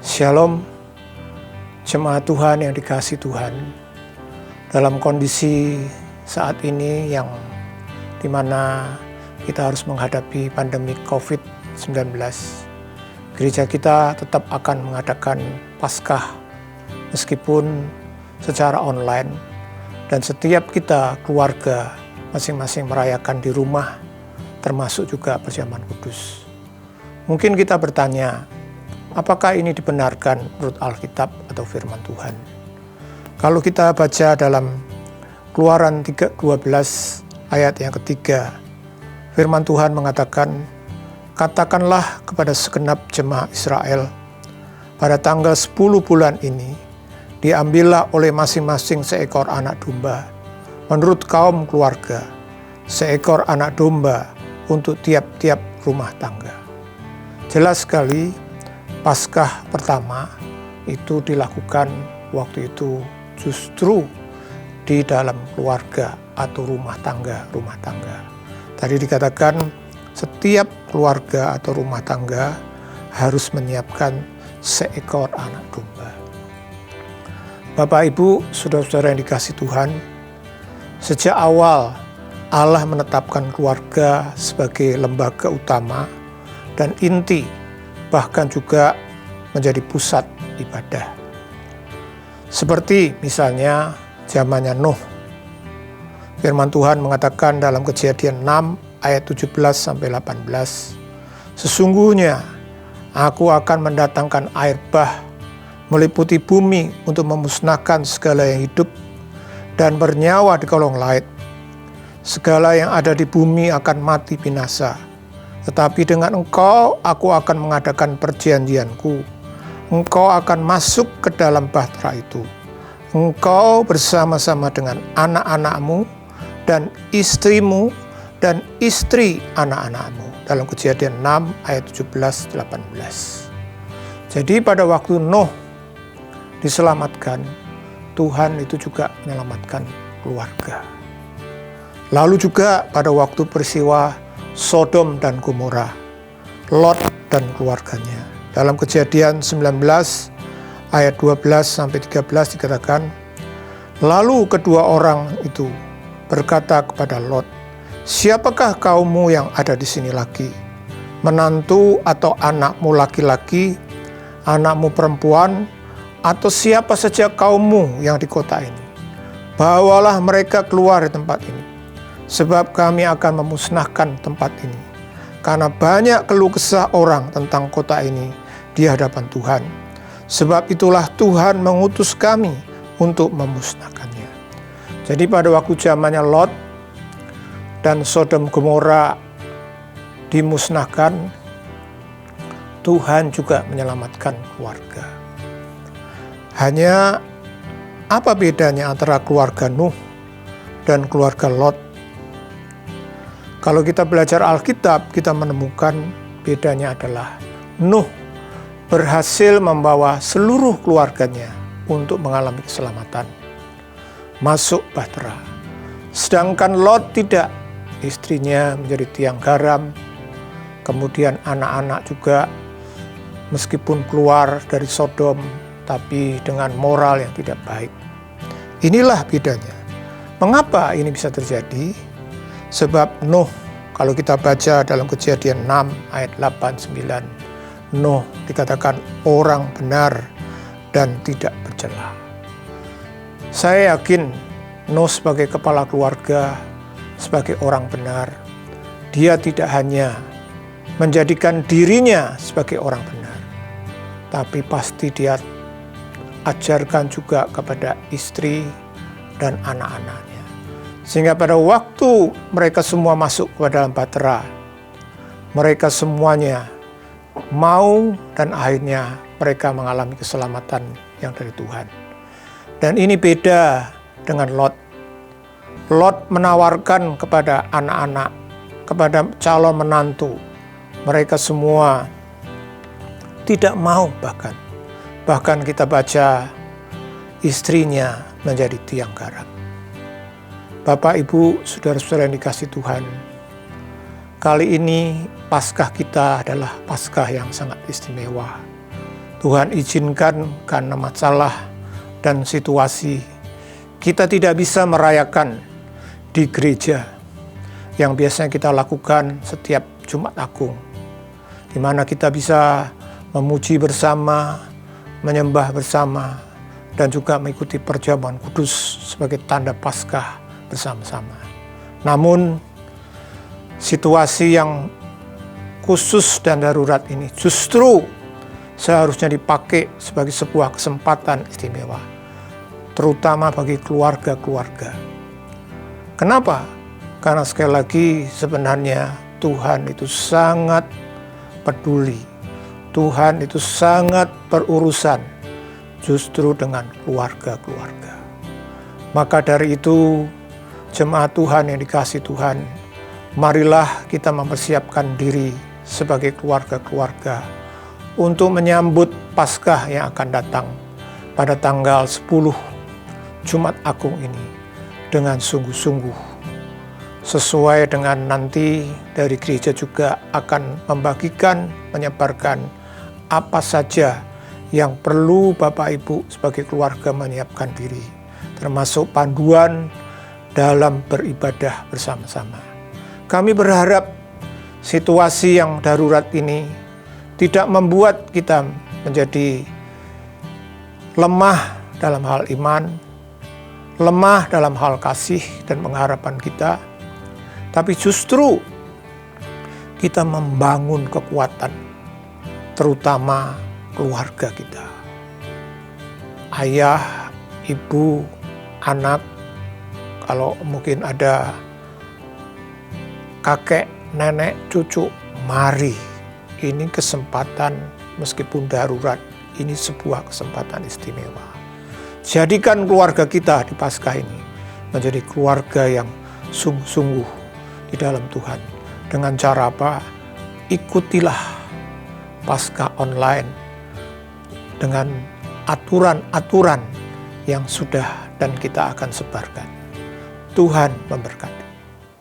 Shalom, jemaat Tuhan yang dikasihi Tuhan. Dalam kondisi saat ini yang dimana kita harus menghadapi pandemi COVID-19, gereja kita tetap akan mengadakan Paskah meskipun secara online, dan setiap kita keluarga masing-masing merayakan di rumah, termasuk juga perjamuan kudus. Mungkin kita bertanya, apakah ini dibenarkan menurut Alkitab atau firman Tuhan? Kalau kita baca dalam Keluaran 12 ayat yang ketiga, firman Tuhan mengatakan, katakanlah kepada segenap jemaat Israel, pada tanggal 10 bulan ini, diambillah oleh masing-masing seekor anak domba, menurut kaum keluarga, seekor anak domba untuk tiap-tiap rumah tangga. Jelas sekali, Paskah pertama itu dilakukan waktu itu justru di dalam keluarga atau rumah tangga. Tadi dikatakan setiap keluarga atau rumah tangga harus menyiapkan seekor anak domba. Bapak, Ibu, saudara-saudara yang dikasihi Tuhan, sejak awal Allah menetapkan keluarga sebagai lembaga utama dan inti, bahkan juga menjadi pusat ibadah. Seperti misalnya zamannya Nuh. Firman Tuhan mengatakan dalam Kejadian 6 ayat 17-18, sesungguhnya aku akan mendatangkan air bah meliputi bumi untuk memusnahkan segala yang hidup dan bernyawa di kolong laut. Segala yang ada di bumi akan mati binasa. Tetapi dengan engkau aku akan mengadakan perjanjianku. Engkau akan masuk ke dalam bahtera itu. Engkau bersama-sama dengan anak-anakmu dan istrimu dan istri anak-anakmu. Dalam Kejadian 6 ayat 17-18. Jadi pada waktu Nuh diselamatkan, Tuhan itu juga menyelamatkan keluarga. Lalu juga pada waktu peristiwa Sodom dan Gomora, Lot dan keluarganya. Dalam Kejadian 19 ayat 12-13 dikatakan, lalu kedua orang itu berkata kepada Lot, siapakah kaummu yang ada di sini lagi? Menantu atau anakmu laki-laki, anakmu perempuan, atau siapa saja kaummu yang di kota ini? Bawalah mereka keluar dari tempat ini, sebab kami akan memusnahkan tempat ini. Karena banyak keluh kesah orang tentang kota ini di hadapan Tuhan. Sebab itulah Tuhan mengutus kami untuk memusnahkannya. Jadi pada waktu zamannya Lot dan Sodom Gomora dimusnahkan, Tuhan juga menyelamatkan keluarga. Hanya apa bedanya antara keluarga Nuh dan keluarga Lot? Kalau kita belajar Alkitab, kita menemukan bedanya adalah Nuh berhasil membawa seluruh keluarganya untuk mengalami keselamatan, masuk bahtera. Sedangkan Lot tidak, istrinya menjadi tiang garam, kemudian anak-anak juga meskipun keluar dari Sodom, tapi dengan moral yang tidak baik. Inilah bedanya. Mengapa ini bisa terjadi? Sebab Nuh, kalau kita baca dalam Kejadian 6 ayat 8-9, Nuh dikatakan orang benar dan tidak bercela. Saya yakin Nuh sebagai kepala keluarga, sebagai orang benar, dia tidak hanya menjadikan dirinya sebagai orang benar, tapi pasti dia ajarkan juga kepada istri dan anak-anaknya. Sehingga pada waktu mereka semua masuk ke dalam bahtera, mereka semuanya mau dan akhirnya mereka mengalami keselamatan yang dari Tuhan. Dan ini beda dengan Lot. Lot menawarkan kepada anak-anak, kepada calon menantu, mereka semua tidak mau bahkan. Bahkan kita baca istrinya menjadi tiang garam. Bapak, Ibu, saudara-saudara yang dikasihi Tuhan, kali ini Paskah kita adalah Paskah yang sangat istimewa. Tuhan izinkan karena masalah dan situasi kita tidak bisa merayakan di gereja yang biasanya kita lakukan setiap Jumat Agung, di mana kita bisa memuji bersama, menyembah bersama, dan juga mengikuti perjamuan kudus sebagai tanda Paskah bersama-sama. Namun situasi yang khusus dan darurat ini justru seharusnya dipakai sebagai sebuah kesempatan istimewa, terutama bagi keluarga-keluarga. Kenapa? Karena sekali lagi sebenarnya Tuhan itu sangat peduli. Tuhan itu sangat berurusan justru dengan keluarga-keluarga. Maka dari itu, jemaat Tuhan yang dikasihi Tuhan, marilah kita mempersiapkan diri sebagai keluarga-keluarga untuk menyambut Paskah yang akan datang pada tanggal 10 Jumat Agung ini dengan sungguh-sungguh. Sesuai dengan nanti dari gereja juga akan membagikan, menyebarkan apa saja yang perlu Bapak Ibu sebagai keluarga menyiapkan diri, termasuk panduan dalam beribadah bersama-sama. Kami berharap situasi yang darurat ini tidak membuat kita menjadi lemah dalam hal iman, lemah dalam hal kasih dan pengharapan kita, tapi justru kita membangun kekuatan, terutama keluarga kita. Ayah, ibu, anak, kalau mungkin ada kakek, nenek, cucu, mari. Ini kesempatan meskipun darurat, ini sebuah kesempatan istimewa. Jadikan keluarga kita di Paskah ini menjadi keluarga yang sungguh-sungguh di dalam Tuhan. Dengan cara apa? Ikutilah Paskah online dengan aturan-aturan yang sudah dan kita akan sebarkan. Tuhan memberkati.